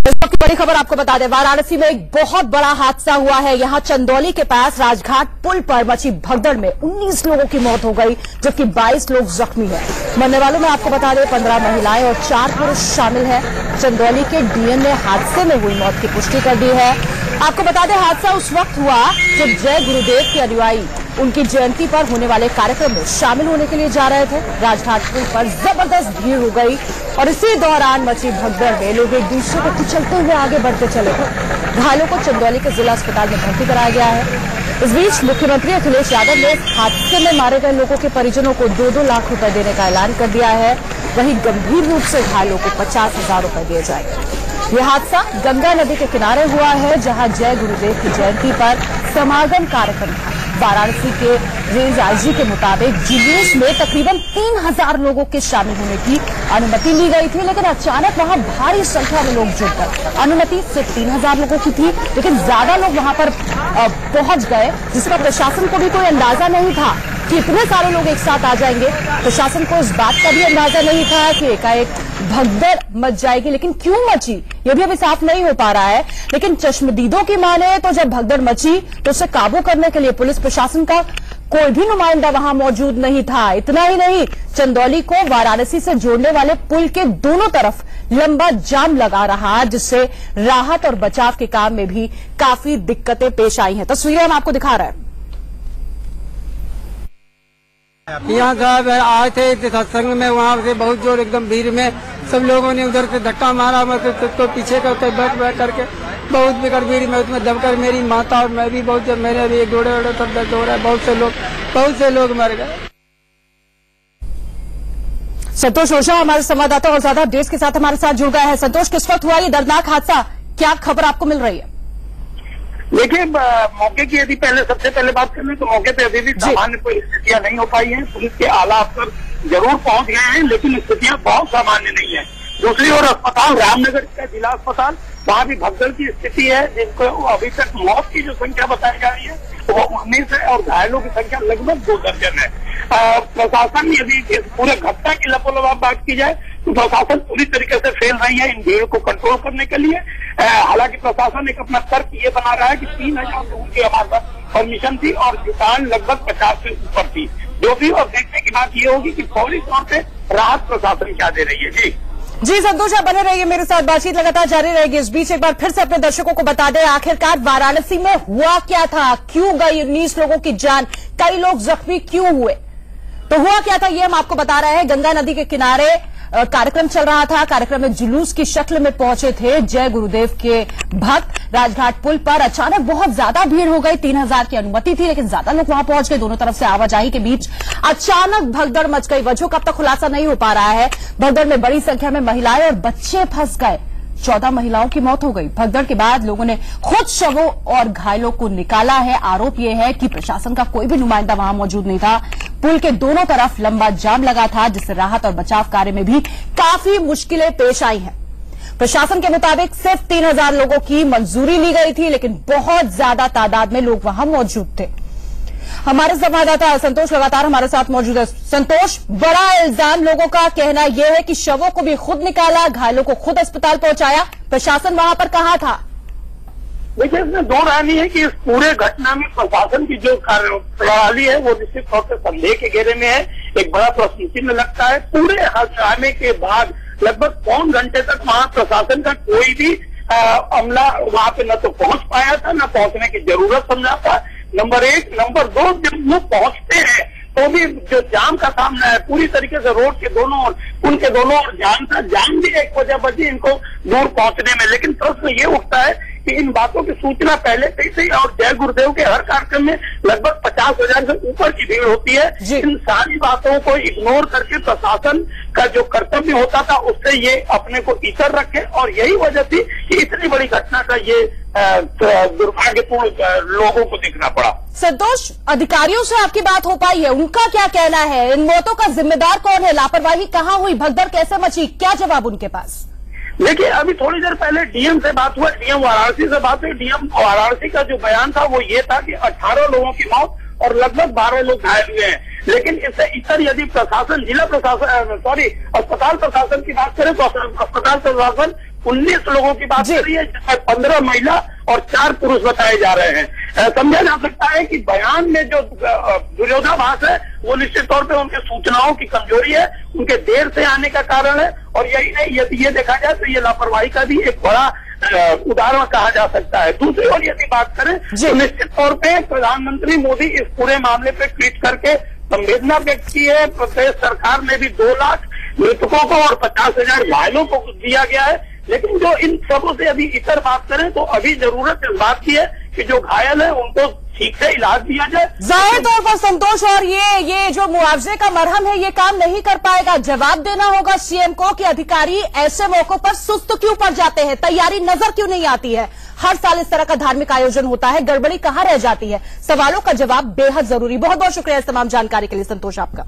इस वक्त की बड़ी खबर आपको बता दें, वाराणसी में एक बहुत बड़ा हादसा हुआ है। यहां चंदौली के पास राजघाट पुल पर मची भगदड़ में 19 लोगों की मौत हो गई, जबकि 22 लोग जख्मी हैं। मरने वालों में आपको बता दें 15 महिलाएं और 4 पुरुष शामिल हैं। चंदौली के डीएम ने हादसे में हुई मौत की पुष्टि कर दी है। आपको बता दें हादसा उस वक्त हुआ जब जय गुरुदेव के अनुयायी उनकी जयंती पर होने वाले कार्यक्रम में शामिल होने के लिए जा रहे थे। राजघाट पुल पर जबरदस्त भीड़ हो गई और इसी दौरान मची भगदड़ में लोग एक दूसरे को कुचलते हुए आगे बढ़ते चले गए। घायलों को चंदौली के जिला अस्पताल में भर्ती कराया गया है। इस बीच मुख्यमंत्री अखिलेश यादव ने इस हादसे में मारे गए लोगों के परिजनों को 2-2 लाख रुपए देने का ऐलान कर दिया है। वहीं गंभीर रूप से घायलों को 50,000 रुपए दिए जाएंगे। यह हादसा गंगा नदी के किनारे हुआ है, जहां जय गुरुदेव की जयंती पर समागम कार्यक्रम था। वाराणसी के रेंज आईजी के मुताबिक जुलूस में तकरीबन 3000 लोगों के शामिल होने की अनुमति ली गई थी, लेकिन अचानक वहां भारी संख्या में लोग जुट गए। अनुमति सिर्फ 3000 लोगों की थी, लेकिन ज्यादा लोग वहां पर पहुंच गए, जिसका प्रशासन को भी कोई अंदाजा नहीं था कि इतने सारे लोग एक साथ आ जाएंगे। प्रशासन को इस बात का भी अंदाजा नहीं था कि एकाएक भगदड़ मच जाएगी, लेकिन क्यों मची ये भी अभी साफ नहीं हो पा रहा है। लेकिन चश्मदीदों की माने तो जब भगदड़ मची तो उसे काबू करने के लिए पुलिस प्रशासन का कोई भी नुमाइंदा वहां मौजूद नहीं था। इतना ही नहीं, चंदौली को वाराणसी से जोड़ने वाले पुल के दोनों तरफ लंबा जाम लगा रहा, जिससे राहत और बचाव के काम में भी काफी दिक्कतें पेश आई हैं। तस्वीरें हम आपको दिखा रहे हैं। यहाँ साहब आए थे सत्संग में, वहाँ से बहुत जोर एकदम भीड़ में सब लोगों ने उधर से धक्का मारा, तो पीछे का बैठ करके बहुत बेकार भीड़ में उसमें दबकर मेरी माता और मैं भी बहुत, मेरे भी जोड़े वोड़े सब दर्द हो रहा है। बहुत से लोग मर गए। संतोष ओझा हमारे संवाददाता और ज्यादा अपडेट्स के साथ हमारे साथ जुड़ गए हैं। संतोष, किस वक्त हुआ ये दर्दनाक हादसा, क्या खबर आपको मिल रही है? देखिए, मौके की यदि सबसे पहले बात करें तो मौके पे अभी भी सामान्य कोई स्थितियां नहीं हो पाई हैं। पुलिस के आला अफसर जरूर पहुंच गए हैं, लेकिन स्थितियां बहुत सामान्य नहीं है। दूसरी ओर अस्पताल रामनगर का जिला अस्पताल, वहां भी भगदड़ की स्थिति है, जिनको अभी तक मौत की जो संख्या बताई जा रही है वो 19 है और घायलों की संख्या लगभग 2 दर्जन है। प्रशासन यदि पूरे घटना की लपोलवाब बात की जाए तो प्रशासन पूरी तरीके से फेल रही है इन भीड़ को कंट्रोल करने के लिए। हालांकि प्रशासन एक अपना तर्क ये बना रहा है कि 3000 लोगों की हमारे पास परमिशन थी और जुटान लगभग 50 से ऊपर थी। जो भी और देखने की बात ये होगी कि फौरी तौर पे राहत प्रशासन क्या दे रही है। जी संतोष, आप बने रहिए, मेरे साथ बातचीत लगातार जारी रहेगी। इस बीच एक बार फिर से अपने दर्शकों को बता दें आखिरकार वाराणसी में हुआ क्या था, क्यों गई 19 लोगों की जान, कई लोग जख्मी क्यों हुए। तो हुआ क्या था ये हम आपको बता रहे हैं। गंगा नदी के किनारे कार्यक्रम चल रहा था। कार्यक्रम में जुलूस की शक्ल में पहुंचे थे जय गुरुदेव के भक्त। राजघाट पुल पर अचानक बहुत ज्यादा भीड़ हो गई। 3000 की अनुमति थी, लेकिन ज्यादा लोग वहां पहुंच गए। दोनों तरफ से आवाजाही के बीच अचानक भगदड़ मच गई। वजह का अब तक खुलासा नहीं हो पा रहा है। भगदड़ में बड़ी संख्या में महिलाएं और बच्चे फंस गए। 14 महिलाओं की मौत हो गई। भगदड़ के बाद लोगों ने खुद शवों और घायलों को निकाला है। आरोप यह है कि प्रशासन का कोई भी नुमाइंदा वहां मौजूद नहीं था। पुल के दोनों तरफ लंबा जाम लगा था, जिससे राहत और बचाव कार्य में भी काफी मुश्किलें पेश आई हैं। प्रशासन के मुताबिक सिर्फ 3000 लोगों की मंजूरी ली गई थी, लेकिन बहुत ज्यादा तादाद में लोग वहां मौजूद थे। हमारे संवाददाता संतोष लगातार हमारे साथ मौजूद है। संतोष, बड़ा इल्जाम लोगों का कहना यह है कि शवों को भी खुद निकाला, घायलों को खुद अस्पताल पहुंचाया। प्रशासन वहां पर कहां था? देखिए, इसमें दो राय नहीं है कि इस पूरे घटना में प्रशासन की जो कार्य प्रणाली है वो निश्चित तौर से संदेह के घेरे में है। एक बड़ा प्रश्न चिन्ह लगता है। पूरे हंगामे के बाद लगभग 3 घंटे तक वहां प्रशासन का कोई भी अमला वहां पे न तो पहुंच पाया था, न पहुंचने की जरूरत समझा था। नंबर 1। नंबर 2, जब वो पहुंचते हैं तो भी जो जाम का सामना है पूरी तरीके से रोड के दोनों ओर, पुल के दोनों ओर जाम था। जाम भी एक वजह बची इनको दूर पहुंचने में। लेकिन प्रश्न ये उठता है कि इन बातों की सूचना पहले से ही और जय गुरुदेव के हर कार्यक्रम में लगभग 50,000 से ऊपर की भीड़ होती है। इन सारी बातों को इग्नोर करके प्रशासन का जो कर्तव्य होता था उससे ये अपने को इतर रखे, और यही वजह थी कि इतनी बड़ी घटना का ये दुर्भाग्यपूर्ण लोगों को देखना पड़ा। संतोष, अधिकारियों से आपकी बात हो पाई है, उनका क्या कहना है? इन मौतों का जिम्मेदार कौन है? लापरवाही कहाँ हुई? भगदड़ कैसे मची? क्या जवाब उनके पास? देखिए, अभी थोड़ी देर पहले डीएम से बात हुआ, डीएम वाराणसी से बात हुई। डीएम वाराणसी का जो बयान था वो ये था कि 18 लोगों की मौत और लगभग 12 लोग घायल हुए हैं। लेकिन इससे इतर यदि प्रशासन, जिला प्रशासन, अस्पताल प्रशासन की बात करें तो अस्पताल प्रशासन 19 लोगों की बात कर रही है, जिसमें 15 महिला और 4 पुरुष बताए जा रहे हैं। समझा जा सकता है कि बयान में जो विरोधाभास है वो निश्चित तौर पे उनके सूचनाओं की कमजोरी है, उनके देर से आने का कारण है। और यही नहीं, यदि ये देखा जाए तो ये लापरवाही का भी एक बड़ा उदाहरण कहा जा सकता है। दूसरी ओर यदि बात करें तो निश्चित तौर पे प्रधानमंत्री मोदी इस पूरे मामले पे ट्वीट करके संवेदना व्यक्त की है। प्रदेश सरकार ने भी 2 लाख मृतकों को और 50,000 घायलों को दिया गया है। लेकिन जो इन सबों से अभी इतर बात करें तो अभी जरूरत इस बात की है कि जो घायल है उनको ठीक से इलाज दिया जाए। जाहिर तौर पर संतोष, और ये जो मुआवजे का मरहम है ये काम नहीं कर पाएगा। जवाब देना होगा सीएम को कि अधिकारी ऐसे मौकों पर सुस्त क्यों पड़ जाते हैं, तैयारी नजर क्यों नहीं आती है। हर साल इस तरह का धार्मिक आयोजन होता है, गड़बड़ी कहां रह जाती है। सवालों का जवाब बेहद जरूरी। बहुत बहुत शुक्रिया इस तमाम जानकारी के लिए संतोष आपका।